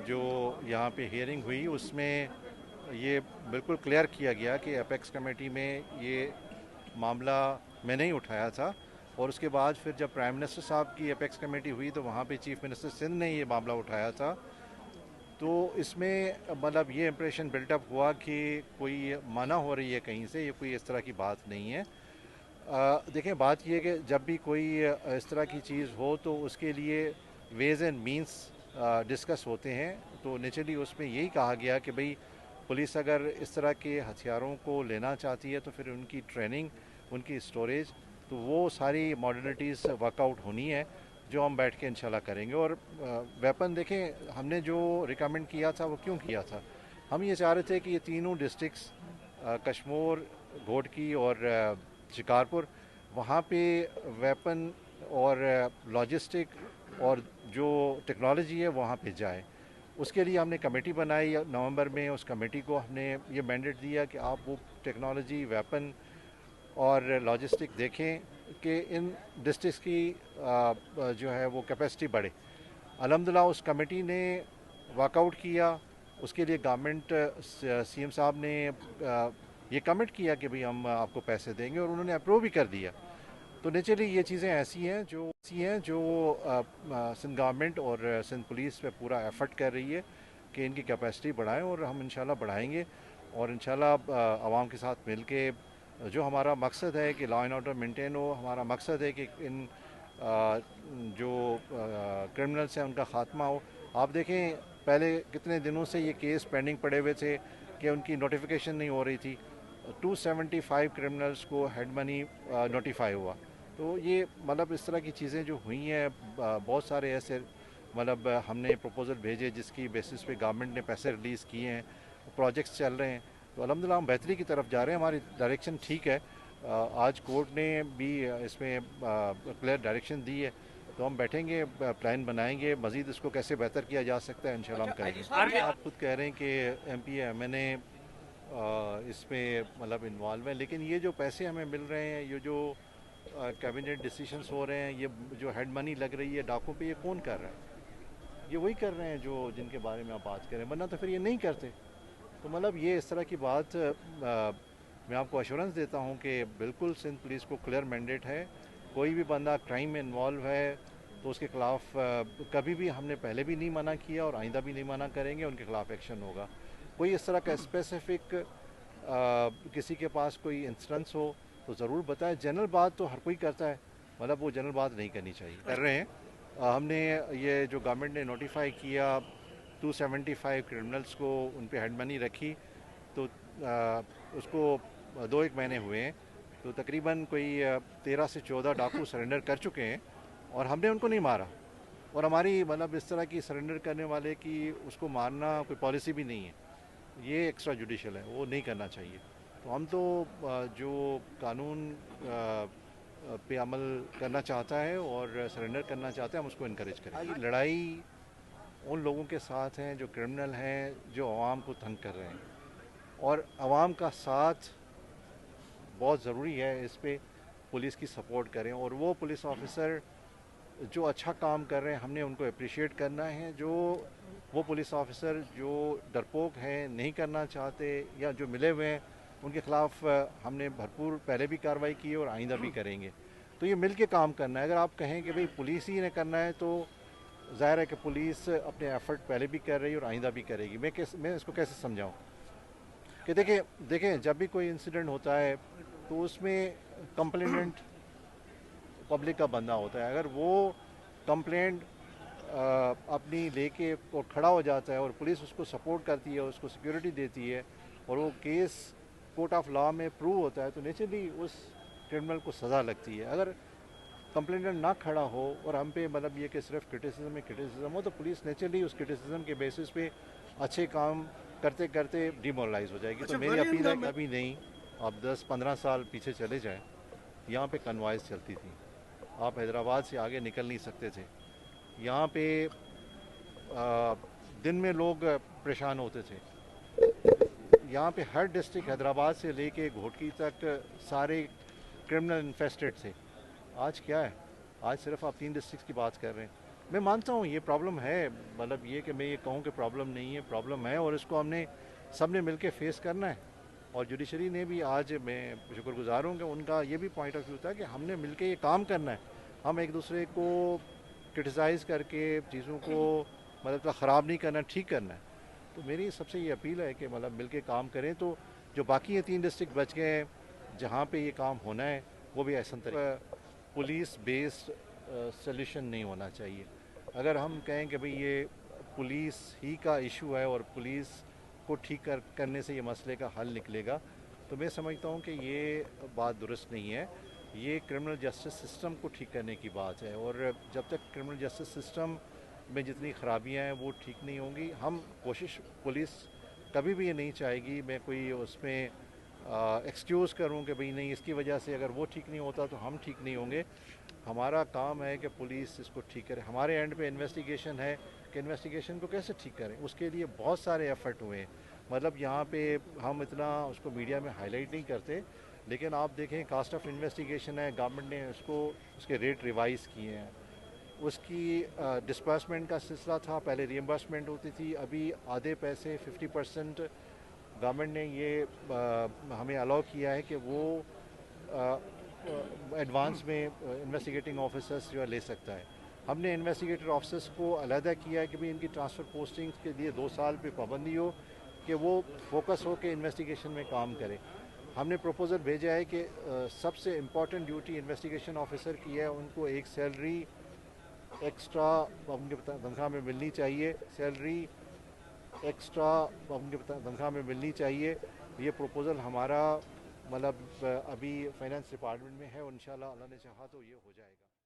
जो यहाँ पे हियरिंग हुई उसमें ये बिल्कुल क्लियर किया गया कि एपेक्स कमेटी में ये मामला मैं नहीं उठाया था। और उसके बाद फिर जब प्राइम मिनिस्टर साहब की एपेक्स कमेटी हुई तो वहाँ पे चीफ मिनिस्टर सिंध ने ये मामला उठाया था। तो इसमें मतलब ये इम्प्रेशन बिल्टअप हुआ कि कोई मना हो रही है कहीं से, ये कोई इस तरह की बात नहीं है। देखें, बात ये कि जब भी कोई इस तरह की चीज़ हो तो उसके लिए वेज एंड मींस डिस्कस होते हैं। तो नेचुरली उसमें यही कहा गया कि भाई पुलिस अगर इस तरह के हथियारों को लेना चाहती है तो फिर उनकी ट्रेनिंग, उनकी स्टोरेज, तो वो सारी मॉडर्निटीज़ वर्कआउट होनी है जो हम बैठ के इंशाल्लाह करेंगे। और वेपन देखें, हमने जो रिकमेंड किया था वो क्यों किया था, हम ये चाह रहे थे कि ये तीनों डिस्ट्रिक्ट्स कश्मीर, घोटकी और शिकारपुर, वहाँ पे वेपन और लॉजिस्टिक और जो टेक्नोलॉजी है वहाँ पे जाए। उसके लिए हमने कमेटी बनाई नवंबर में। उस कमेटी को हमने ये मैंडेट दिया कि आप वो टेक्नोलॉजी, वेपन और लॉजिस्टिक देखें कि इन डिस्ट्रिक्ट्स की जो है वो कैपेसिटी बढ़े। अल्हम्दुलिल्लाह उस कमेटी ने वर्कआउट किया। उसके लिए गवर्नमेंट, सीएम साहब ने ये कमिट किया कि भाई हम आपको पैसे देंगे, और उन्होंने अप्रूव भी कर दिया। तो नेचुरली ये चीज़ें ऐसी हैं जो सिंध गवर्नमेंट और सिंध पुलिस पे पूरा एफर्ट कर रही है कि इनकी कैपेसिटी बढ़ाएं, और हम इंशाल्लाह बढ़ाएंगे। और इंशाल्लाह आवाम के साथ मिल के जो हमारा मकसद है कि लॉ एंड ऑर्डर मेंटेन हो, हमारा मकसद है कि इन जो क्रिमिनल्स हैं उनका ख़ात्मा हो। आप देखें, पहले कितने दिनों से ये केस पेंडिंग पड़े हुए थे कि उनकी नोटिफिकेशन नहीं हो रही थी। 275 क्रिमिनल्स को हेड मनी नोटिफाई हुआ। तो ये मतलब इस तरह की चीज़ें जो हुई हैं, बहुत सारे ऐसे मतलब हमने प्रपोज़ल भेजे जिसकी बेसिस पे गवर्नमेंट ने पैसे रिलीज़ किए हैं, प्रोजेक्ट्स चल रहे हैं। तो अल्हम्दुलिल्लाह हम बेहतरी की तरफ जा रहे हैं, हमारी डायरेक्शन ठीक है। आज कोर्ट ने भी इसमें क्लियर डायरेक्शन दी है। तो हम बैठेंगे, प्लान बनाएंगे, मज़ीद इसको कैसे बेहतर किया जा सकता है इंशाल्लाह हम करेंगे। आप खुद कह रहे हैं कि एमपी एमएनए इसमें मतलब इन्वॉल्व है, लेकिन ये जो पैसे हमें मिल रहे हैं, ये जो कैबिनेट डिसीजंस हो रहे हैं, ये जो हेड मनी लग रही है डाकों पे, ये कौन कर रहा है? ये वही कर रहे हैं जो जिनके बारे में आप बात करें, वरना तो फिर ये नहीं करते। तो मतलब ये इस तरह की बात मैं आपको अश्योरेंस देता हूँ कि बिल्कुल सिंध पुलिस को क्लियर मैंडेट है। कोई भी बंदा क्राइम में इन्वॉल्व है तो उसके ख़िलाफ़ कभी भी हमने पहले भी नहीं मना किया और आइंदा भी नहीं मना करेंगे, उनके ख़िलाफ़ एक्शन होगा। कोई इस तरह का स्पेसिफिक किसी के पास कोई इंस्टेंस हो तो ज़रूर बताएं। जनरल बात तो हर कोई करता है, मतलब वो जनरल बात नहीं करनी चाहिए। कर रहे हैं। हमने ये जो गवर्नमेंट ने नोटिफाई किया 275 क्रिमिनल्स को, उन पे हेड मनी रखी, तो उसको 2-1 महीने हुए हैं। तो तकरीबन कोई 13 से 14 डाकू सरेंडर कर चुके हैं, और हमने उनको नहीं मारा। और हमारी मतलब इस तरह की सरेंडर करने वाले की उसको मारना कोई पॉलिसी भी नहीं है। ये एक्स्ट्रा जुडिशल है, वो नहीं करना चाहिए। तो हम तो जो कानून पे अमल करना चाहता है और सरेंडर करना चाहता है, हम उसको इनकरेज करें। ये लड़ाई उन लोगों के साथ हैं जो क्रिमिनल हैं, जो आवाम को तंग कर रहे हैं, और आवाम का साथ बहुत ज़रूरी है। इस पे पुलिस की सपोर्ट करें, और वो पुलिस ऑफिसर जो अच्छा काम कर रहे हैं हमने उनको अप्रिशिएट करना है। जो वो पुलिस ऑफिसर जो डरपोक हैं, नहीं करना चाहते, या जो मिले हुए हैं, उनके ख़िलाफ़ हमने भरपूर पहले भी कार्रवाई की है और आइंदा भी करेंगे। तो ये मिल के काम करना है। अगर आप कहें कि भाई पुलिस ही ने करना है, तो ज़ाहिर है कि पुलिस अपने एफर्ट पहले भी कर रही है और आइंदा भी करेगी। मैं इसको कैसे समझाऊँ कि देखें जब भी कोई इंसिडेंट होता है तो उसमें कंप्लेनेंट पब्लिक का बंदा होता है। अगर वो कंप्लेंट अपनी लेके और खड़ा हो जाता है और पुलिस उसको सपोर्ट करती है, उसको सिक्योरिटी देती है, और वो केस कोर्ट ऑफ लॉ में प्रूव होता है, तो नेचुरली उस क्रिमिनल को सज़ा लगती है। अगर कंप्लेनेंट ना खड़ा हो और हम पे मतलब ये कि सिर्फ क्रिटिसिज्म हो, तो पुलिस नेचुरली उस क्रिटिसिज्म के बेसिस पे अच्छे काम करते करते डिमोरलाइज हो जाएगी। तो मेरी अपील है कभी नहीं, आप 10-15 साल पीछे चले जाएं, यहाँ पे कन्वाइस चलती थी, आप हैदराबाद से आगे निकल नहीं सकते थे। यहाँ पे दिन में लोग परेशान होते थे। यहाँ पे हर डिस्ट्रिक्ट हैदराबाद से लेके घोटकी तक सारे क्रिमिनल इन्फेस्टेड थे। आज क्या है? आज सिर्फ आप 3 डिस्ट्रिक्ट की बात कर रहे हैं। मैं मानता हूँ ये प्रॉब्लम है, मतलब ये कि मैं ये कहूँ कि प्रॉब्लम नहीं है, प्रॉब्लम है और इसको हमने सब ने मिल के फेस करना है। और जुडिशरी ने भी, आज मैं शुक्रगुजार हूँ कि उनका ये भी पॉइंट ऑफ व्यू था कि हमने मिल के ये काम करना है। हम एक दूसरे को क्रिटिसाइज़ करके चीज़ों को मतलब ख़राब नहीं करना, ठीक करना है। तो मेरी सबसे ये अपील है कि मतलब मिल के काम करें, तो जो बाकी ये 3 डिस्ट्रिक्ट बच गए हैं जहाँ पे ये काम होना है वो भी ऐसा तरीके पुलिस बेस्ड सॉल्यूशन नहीं होना चाहिए। अगर हम कहें कि भाई ये पुलिस ही का इशू है और पुलिस को ठीक करने से ये मसले का हल निकलेगा, तो मैं समझता हूँ कि ये बात दुरुस्त नहीं है। ये क्रिमिनल जस्टिस सिस्टम को ठीक करने की बात है, और जब तक क्रिमिनल जस्टिस सिस्टम में जितनी खराबियां हैं वो ठीक नहीं होंगी, हम कोशिश, पुलिस कभी भी ये नहीं चाहेगी मैं कोई उसमें एक्सक्यूज़ करूं कि भाई नहीं इसकी वजह से अगर वो ठीक नहीं होता तो हम ठीक नहीं होंगे। हमारा काम है कि पुलिस इसको ठीक करे। हमारे एंड पे इन्वेस्टिगेशन है कि इन्वेस्टिगेशन को कैसे ठीक करें, उसके लिए बहुत सारे एफर्ट हुए हैं। मतलब यहाँ पे हम इतना उसको मीडिया में हाईलाइट नहीं करते, लेकिन आप देखें कास्ट ऑफ इन्वेस्टिगेशन है, गवर्नमेंट ने उसको उसके रेट रिवाइज़ किए हैं। उसकी डिस्बर्समेंट का सिलसिला था, पहले रियम्बर्समेंट होती थी, अभी आधे पैसे 50% गवर्नमेंट ने ये हमें अलाउ किया है कि वो एडवांस में इन्वेस्टिगेटिंग ऑफिसर्स जो है ले सकता है। हमने इन्वेस्टिगेटर ऑफिसर्स को अलहदा किया है कि भाई इनकी ट्रांसफ़र पोस्टिंग्स के लिए 2 साल पे पाबंदी हो कि वो फोकस हो के इन्वेस्टिगेशन में काम करें। हमने प्रपोज़ल भेजा है कि सबसे इम्पॉर्टेंट ड्यूटी इन्वेस्टिगेशन ऑफिसर की है, उनको एक सैलरी एक्स्ट्रा उनके तनख्वाह में मिलनी चाहिए, सैलरी एक्स्ट्रा उनके तनख्वाह में मिलनी चाहिए। ये प्रपोज़ल हमारा मतलब अभी फाइनेंस डिपार्टमेंट में है और इंशाल्लाह अल्लाह ने चाहा तो ये हो जाएगा।